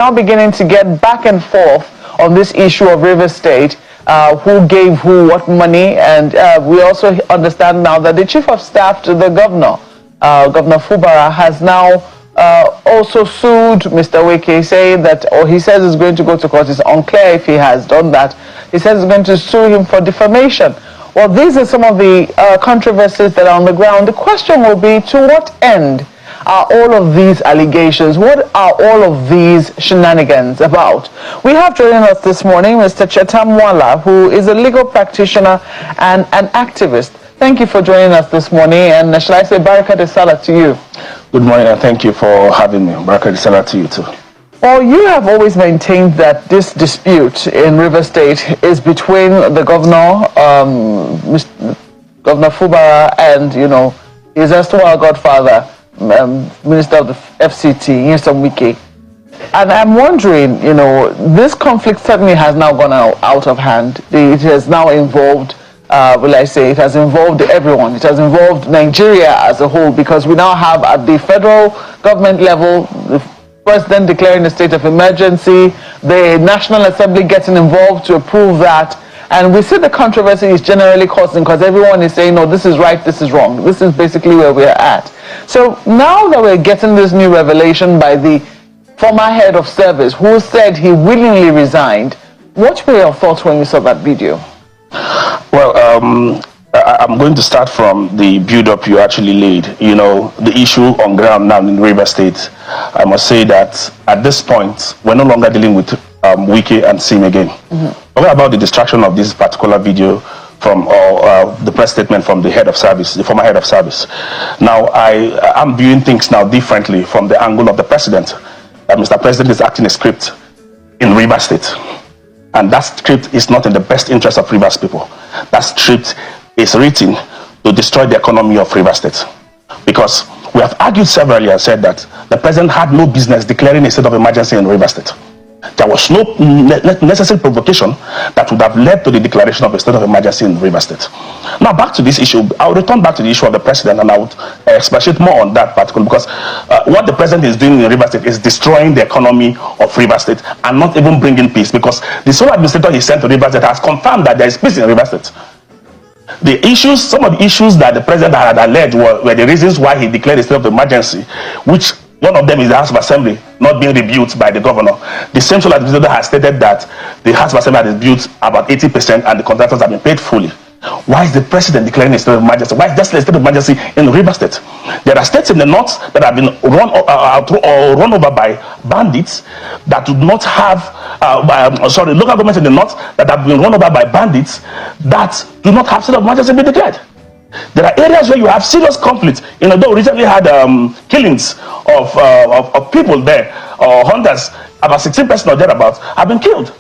Now beginning to get back and forth on this issue of River State, who gave who what money, and we also understand now that the chief of staff to the governor, Governor Fubara, has now also sued Mr. Wike, saying that, or he says he's going to go to court. It's unclear if he has done that. He says he's going to sue him for defamation. Well, these are some of the controversies that are on the ground. The question will be, to what end are all of these allegations? What are all of these shenanigans about? We have joining us this morning Mr. Chetamwala, who is a legal practitioner and an activist. Thank you for joining us this morning, and shall I say Baraka de Salah to you? Good morning, and thank you for having me. Baraka de Salah to you too. Well, you have always maintained that this dispute in River State is between the governor, Governor Fubara, and, you know, his erstwhile godfather, Minister of the FCT, Nyesom Wike. And I'm wondering, you know, this conflict certainly has now gone out of hand. It has now involved, will I say, it has involved everyone. It has involved Nigeria as a whole, because we now have at the federal government level, the president declaring a state of emergency, the National Assembly getting involved to approve that. And we see the controversy is generally causing because everyone is saying, no, this is right, this is wrong. This is basically where we're at. So now that we're getting this new revelation by the former head of service who said he willingly resigned, what were your thoughts when you saw that video? Well, I'm going to start from the build-up you actually laid. You know, the issue on ground now in River State, I must say that at this point, we're no longer dealing with Wike and Sim again. What about the distraction of this particular video from the press statement from the head of service, the former head of service? Now, I'm viewing things now differently from the angle of the president. That Mr. President is acting a script in River State. And that script is not in the best interest of Rivers people. That script is written to destroy the economy of River State. Because we have argued severally and said that the president had no business declaring a state of emergency in River State. There was no necessary provocation that would have led to the declaration of a state of emergency in River State. Now, back to this issue, I'll return back to the issue of the president, and I would expatiate more on that particular, because what the president is doing in River State is destroying the economy of River State and not even bringing peace, because the sole administrator he sent to River State has confirmed that there is peace in River State. The issues, some of the issues that the president had alleged were the reasons why he declared a state of emergency, which one of them is the House of Assembly not being rebuilt by the governor. The same sole administrator has stated that the House of Assembly has built about 80% and the contractors have been paid fully. Why is the president declaring a state of emergency? Why is just a state of emergency in River State? There are states in the north that have been run over by bandits that do not have, local governments in the north that have been run over by bandits that do not have state of emergency be declared. There are areas where you have serious conflict. You know, though we recently had killings of people there, or hunters, about 16 persons or thereabouts have been killed.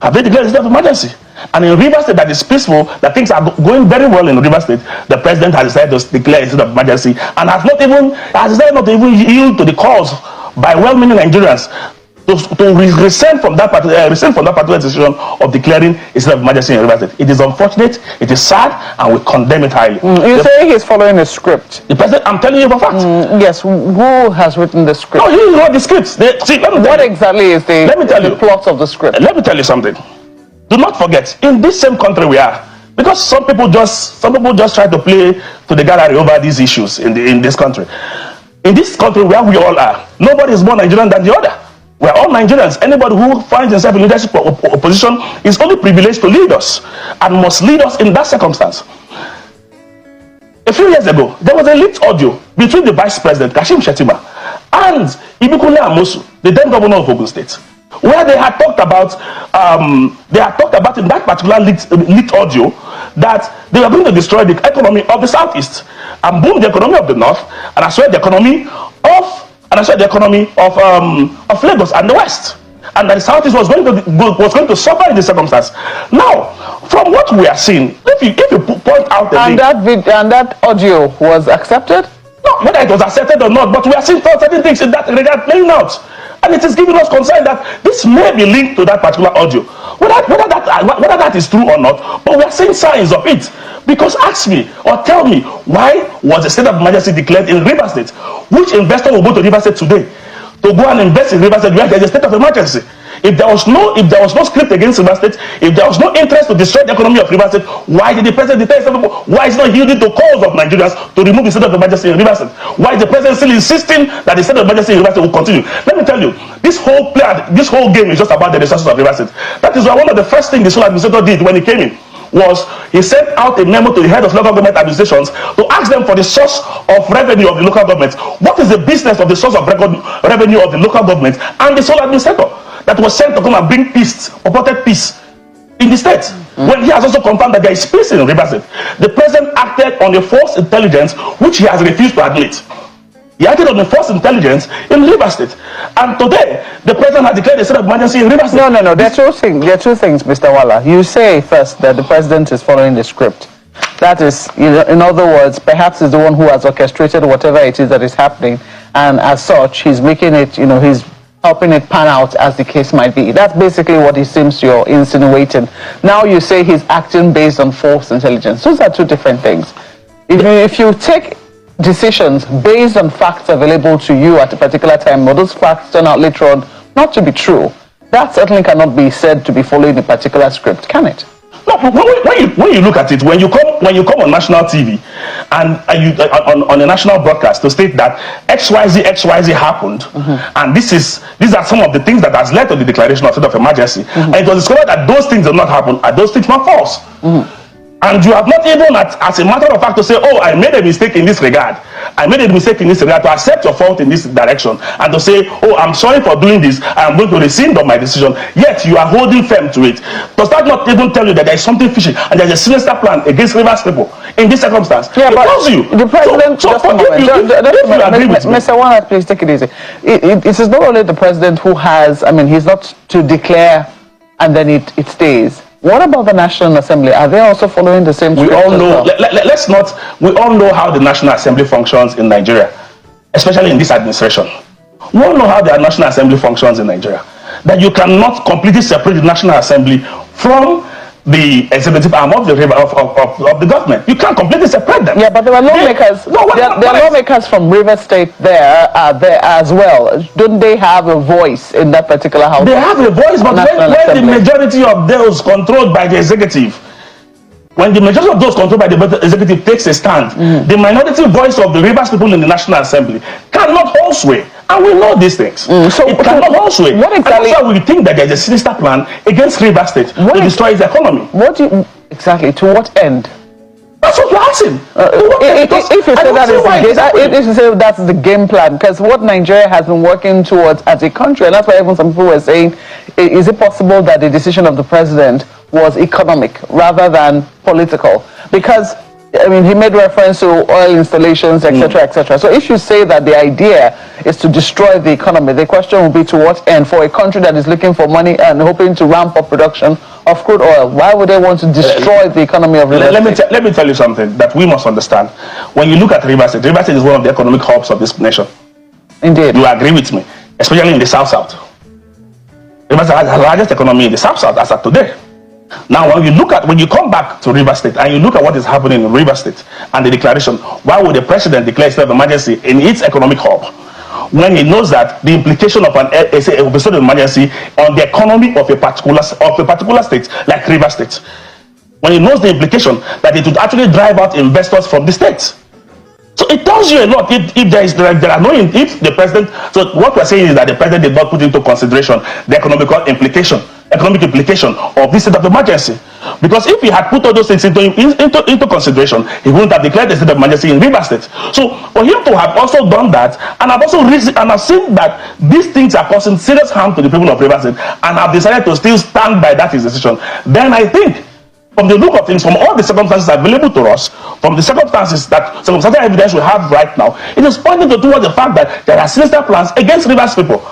Have they declared a state of emergency? And in River State that is peaceful, that things are going very well in River State, the president has decided to declare a state of emergency and has decided not to even yield to the cause by well-meaning Nigerians to rescind from that particular decision of declaring a state of emergency in River State. It is unfortunate, it is sad, and we condemn it highly. You say he's following a script. The president, I'm telling you for fact. Yes, who has written the script? No, he wrote the scripts. What exactly is the plot of the script? Let me tell you something. Do not forget, in this same country we are, because some people just try to play to the gallery over these issues in this country. In this country where we all are, nobody is more Nigerian than the other. We're all Nigerians. Anybody who finds himself in leadership position is only privileged to lead us and must lead us in that circumstance. A few years ago, there was a leaked audio between the Vice President, Kashim Shettima, and Ibikunle Amosu, the then governor of Ogun State, where they had talked about in that particular leaked audio that they were going to destroy the economy of the southeast and boom the economy of the north, and as well the economy of Lagos and the west, and that the southeast was going to suffer in this circumstance. Now, from what we are seeing, if you point out that audio was accepted. No, whether it was accepted or not, but we are seeing certain things in that regard playing out. And it is giving us concern that this may be linked to that particular audio. Whether that is true or not, but we are seeing signs of it. Because ask me or tell me, why was a state of emergency declared in River State? Which investor will go to River State today to go and invest in Rivers State where there is a state of emergency. If there was no script against Rivers State, if there was no interest to destroy the economy of Rivers State, why did the president declare people? Why is not yielding to calls of Nigerians to remove the state of emergency in Rivers State? Why is the president still insisting that the state of emergency in Rivers State will continue? Let me tell you, this whole game is just about the resources of Rivers State. That is why one of the first things the sole administrator did when he came in was he sent out a memo to the head of local government administrations to ask them for the source of revenue of the local government. What is the business of the source of revenue of the local government? And the sole administrator that was sent to come and bring peace, purported peace in the state. When he has also confirmed that there is peace in Rivers State, the president acted on a false intelligence which he has refused to admit. He acted on the false intelligence in Rivers State. And today, the president has declared a state of emergency in Rivers State. No. There are two things, Mr. Wala. You say first that the president is following the script. That is, in other words, perhaps he's the one who has orchestrated whatever it is that is happening. And as such, he's making it, he's helping it pan out as the case might be. That's basically what it seems you're insinuating. Now you say he's acting based on false intelligence. Those are two different things. If you take decisions based on facts available to you at a particular time, but those facts turn out later on not to be true, that certainly cannot be said to be following a particular script, can it? No, when you look at it, when you come on national TV and on a national broadcast to state that XYZ happened, and these are some of the things that has led to the declaration of state of emergency, and it was discovered that those things did not happen, and those things were false. And you have not even, as a matter of fact, to say, oh, I made a mistake in this regard. I made a mistake in this regard, to accept your fault in this direction, and to say, oh, I'm sorry for doing this, I'm going to rescind of my decision, yet you are holding firm to it. Does that not even tell you that there is something fishy, and there's a sinister plan against Rivers people in this circumstance? Yeah, it but tells you. The president, just a moment. Mr. Warner, please take it easy. It is not only the president who has, he's not to declare and then it stays. What about the National Assembly? Are they also following the same script? We all know. We all know how the National Assembly functions in Nigeria, especially in this administration. We all know how the National Assembly functions in Nigeria. That you cannot completely separate the National Assembly from the executive arm of the government. You can't completely separate them. Yeah, but there are lawmakers. There are lawmakers from Rivers State there as well. Don't they have a voice in that particular house? They have a voice, but when the majority of those controlled by the executive, when the majority of those controlled by the executive takes a stand, the minority voice of the Rivers people in the National Assembly cannot hold sway. And we know these things. So it cannot hold sway. What exactly? And that's why we think that there's a sinister plan against Rivers State to destroy its economy. Exactly, to what end? That's what you're asking. If you say that's the game plan, because what Nigeria has been working towards as a country, and that's why even some people were saying, is it possible that the decision of the president was economic rather than political? Because he made reference to oil installations, etc., etc. So if you say that the idea is to destroy the economy, the question will be to what end? For a country that is looking for money and hoping to ramp up production of crude oil, why would they want to destroy the economy of Rivers State? Let me tell you something that we must understand. When you look at Rivers State is one of the economic hubs of this nation. Indeed. You agree with me, especially in the South. Rivers State has the largest economy in the South as of today. Now, when you come back to Rivers State and you look at what is happening in Rivers State and the declaration, why would the president declare a state of emergency in its economic hub when he knows that the implication of a state of emergency on the economy of a particular state like Rivers State, when he knows the implication that it would actually drive out investors from the state? So it tells you a lot. If the president, so what we're saying is that the president did not put into consideration the economic implication of this state of emergency. Because if he had put all those things into consideration, he wouldn't have declared the state of emergency in Rivers State. So for him to have also done that, and I've seen that these things are causing serious harm to the people of Rivers State, and have decided to still stand by that decision, then I think, from the look of things, from all the circumstances available to us, from the circumstantial evidence we have right now, it is pointing towards the fact that there are sinister plans against Rivers people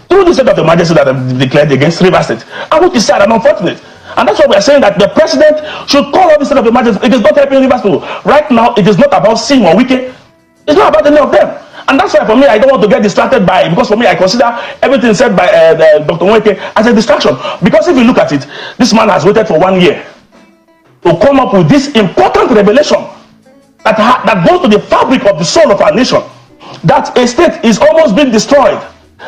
through the state of emergency that have declared against Rivers State, and which is sad and unfortunate. And that's why we are saying that the president should call out the state of emergency. It is not helping Rivers people. Right now, it is not about Sim or Wike. It's not about any of them. And that's why for me, I don't want to get distracted by it, because for me, I consider everything said by Dr. Wike as a distraction. Because if you look at it, this man has waited for 1 year to come up with this important revelation that goes to the fabric of the soul of our nation, that a state is almost being destroyed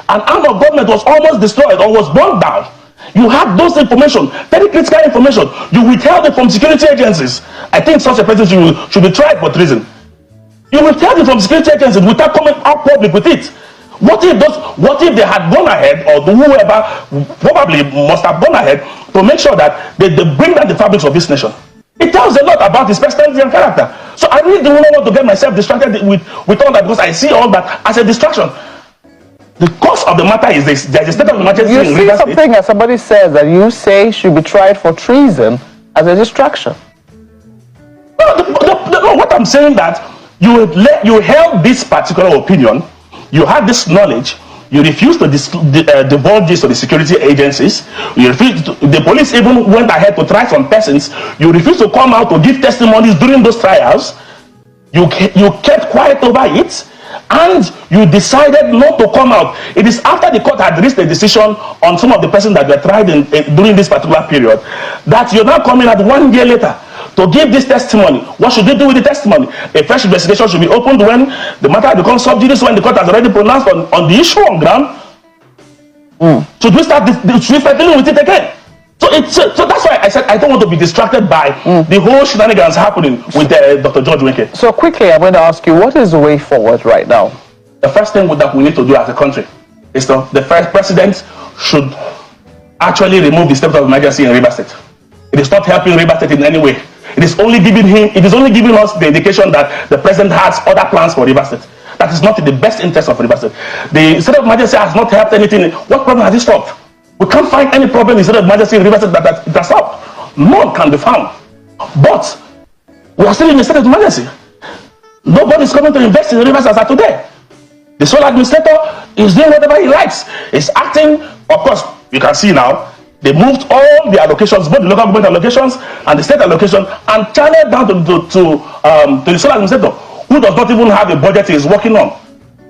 An arm of government was almost destroyed or was burned down. You had those information, very critical information. You withheld it from security agencies. I think such a person should be tried for treason. You withheld it from security agencies without coming out public with it. What if they had gone ahead, or whoever probably must have gone ahead to make sure that they bring down the fabrics of this nation? It tells a lot about his personality and character. So I really don't want to get myself distracted with all that, because I see all that as a distraction. The cause of the matter is this: there's a state of emergency in Rivers State. You see something that somebody says that you say should be tried for treason as a distraction. No, what I'm saying that you held this particular opinion, you had this knowledge, you refused to divulge this to the security agencies. The police even went ahead to try some persons. You refused to come out to give testimonies during those trials. You kept quiet over it, and you decided not to come out. It is after the court had reached a decision on some of the persons that were tried during this particular period that you're now coming out 1 year later to give this testimony. What should they do with the testimony? A fresh investigation should be opened when the matter becomes sub judice, when the court has already pronounced on the issue on ground. Should we start dealing with it again? So that's why I said I don't want to be distracted by the whole shenanigans happening with Dr. George Winke. So quickly, I'm going to ask you, what is the way forward right now? The first thing that we need to do as a country is the first president should actually remove the state of emergency in Rivers State. It is not helping Rivers State in any way. It is only giving us the indication that the president has other plans for Rivers State. That is not in the best interest of Rivers State. The state of emergency has not helped anything. What problem has it solved? We can't find any problem in state of emergency in Rivers State that has solved. None can be found. But we are still in a state of emergency. Nobody is coming to invest in Rivers as of today. The sole administrator is doing whatever he likes. He's acting, of course, you can see now, they moved all the allocations, both the local government allocations and the state allocation, and channeled down to the sole administrator, who does not even have a budget he is working on.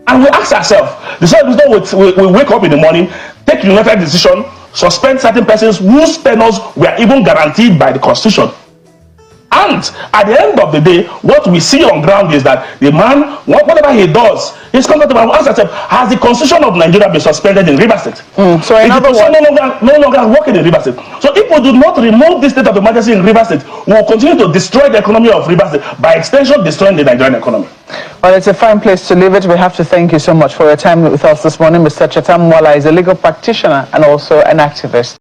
And we ask ourselves, the sole administrator will wake up in the morning, take a united decision, suspend certain persons whose tenures were even guaranteed by the Constitution. And at the end of the day, what we see on ground is that the man, whatever he does, he's comfortable. And ask ourselves, has the Constitution of Nigeria been suspended in Rivers State? So in other words, no longer working in Rivers State. So if we do not remove this state of emergency in Rivers State, we will continue to destroy the economy of Rivers State, by extension destroying the Nigerian economy. Well, it's a fine place to leave it. We have to thank you so much for your time with us this morning. Mr. Chatam Mwala is a legal practitioner and also an activist.